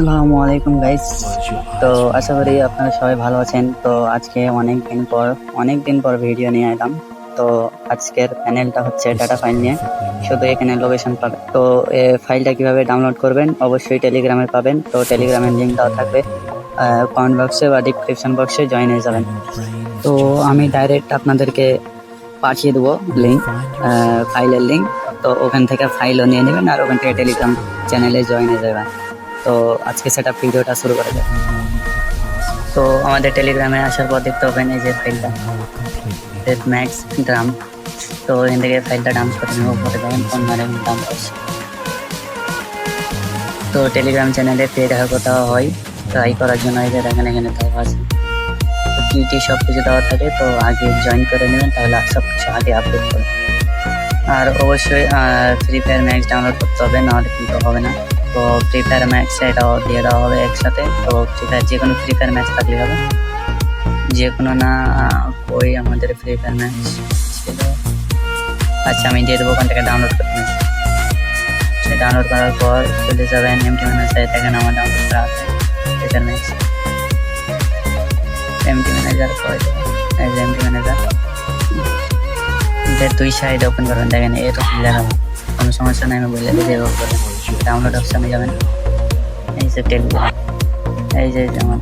আসসালামু আলাইকুম গাইস। তো আশা করি আপনারা সবাই ভালো আছেন। তো আজকে অনেক দিন পর ভিডিও নিয়ে এলাম। তো আজকের প্যানেলটা হচ্ছে ডাটা ফাইল নিয়ে। শুধু এখানে লোকেশন পাবেন। তো ফাইলটা কিভাবে ডাউনলোড করবেন অবশ্যই টেলিগ্রামে পাবেন। তো টেলিগ্রামের লিঙ্ক দেওয়া থাকবে কমেন্ট বক্সে বা ডিসক্রিপশন বক্সে, জয়েন হয়ে যাবেন। তো আমি ডাইরেক্ট আপনাদেরকে পাঠিয়ে দেবো লিঙ্ক, ফাইলের লিঙ্ক। তো ওখান থেকে ফাইলও নিয়ে নেবেন আর ওখান থেকে টেলিগ্রাম চ্যানেলে জয়েন হয়ে যাবেন। তো আজকে সেটআপ ভিডিওটা শুরু করা যাক। তো আমাদের টেলিগ্রামে আসার পর দেখতে পাবেন এই যে ফাইলটা ম্যাক্স ড্রাম। তো এখান থেকে ফাইলটা ডাউনলোড করে নেব, পরে যাবেন অন্যান্য ডাউনলোড। তো টেলিগ্রাম চ্যানেলে পেয়ে দেখা কথা হয়, ট্রাই করার জন্য এই যে দেখেন এখানে দেওয়া আছে, তো কি সব কিছু দেওয়া থাকে। তো আগে জয়েন করে নেবেন, তাহলে সব কিছু আগে আপডেট করবেন। আর অবশ্যই ফ্রি ফায়ার ম্যাক্স ডাউনলোড করতে হবে, নাহলে কিন্তু হবে না। তো ফ্রি ফায়ার ম্যাক্স এটাও দিয়ে দেওয়া হবে একসাথে। তো ফ্রি ফায়ার যে কোনো ফ্রি ফায়ার ম্যাচ থাকলে হবে, যে কোনো না। ওই আমাদের ফ্রি ফায়ার ম্যাচ ছিল, আচ্ছা আমি দিয়ে দেবো ওখান থেকে ডাউনলোড করে নেবেন। সে ডাউনলোড করার পর চলে যাবেন এমটি ম্যানেজার। দেখেন আমার ডাউনলোড করা আছে Free Fire Max. MT Manager করে এমটি ম্যানেজার দুই সাইড ওপেন করবেন। দেখেন এরকম দেখাবো, কোনো সমস্যা নেই, আমি বলে দিতে ডাউনলোড অপশানে যাবেন। এই যে টেলিগ্রাম, এই যে আমার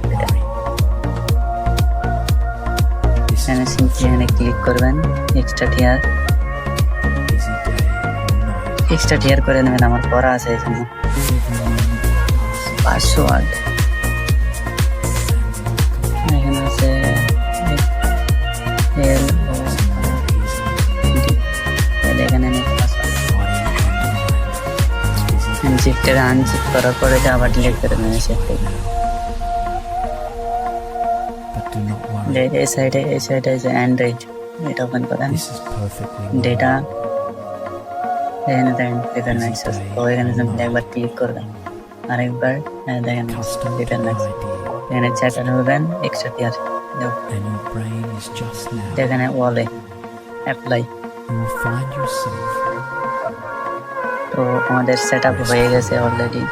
এখানে ক্লিক করবেন, এক্সট্রা টিয়ার করে নেবেন। আমার করা আছে এখানে পাসওয়ার্ড, এখানে আছে এখানে আনজিপ করার পরে আবার ডিলিট করে নেবে। এই সাইডে যে অ্যান্ড্রয়েড, এটা ওপেন করেন। ডেটা এখানে দেখেন পেপার ম্যাক্স আছে। তো এখানে একবার ক্লিক করবেন, আরেকবার দেখেন পেপার ম্যাক্স। এখানে চ্যাটার হবেন এক্সট্রা টিয়ার, এখানে ওয়ালে অ্যাপ্লাই। তো আমাদের সেট আপ হয়ে গেছে অলরেডি।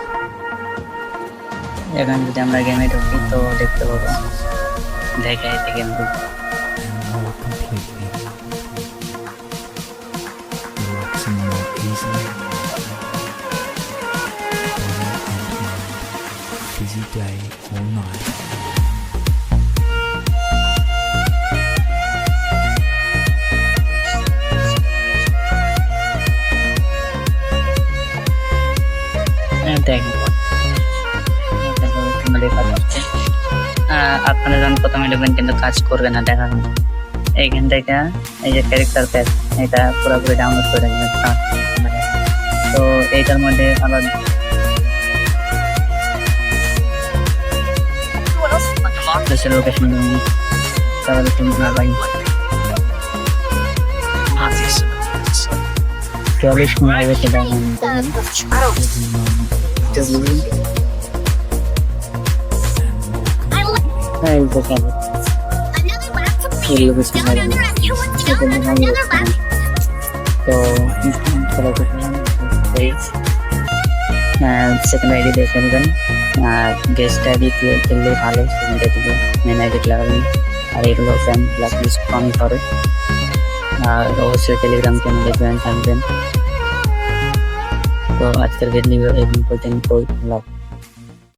এখন যদি আমরা গেমে ঢুকি তো দেখতে পাবো, দেখা এতে গেম ঢুকি। Busy day or night. আপনারা যখন প্রথমে লিখবেন কিন্তু কাজ করবে না, দেখা এইখান থেকে এই যে ক্যারেক্টার প্যাক, এটা পুরোপুরি ডাউনলোড করে নেবেন। তো এইটার মধ্যে আবার লোকেশন তাহলে তোমরা ভাই 40 মিনিট আগে সেটা সেকেন্ড আইডি দিয়ে ফেলবেন। আর গেস্ট আইডি খেললে ভালো, সেকেন্ড আইডি মেন আইডি লাগাবেন। আর এগুলো ফ্যান ব্ল্যাক লিস্ট কমই করে। আর অবশ্যই টেলিগ্রাম চ্যানেলে জয়েন থাকবেন। তো আজকের ভিডিও এই পর্যন্ত।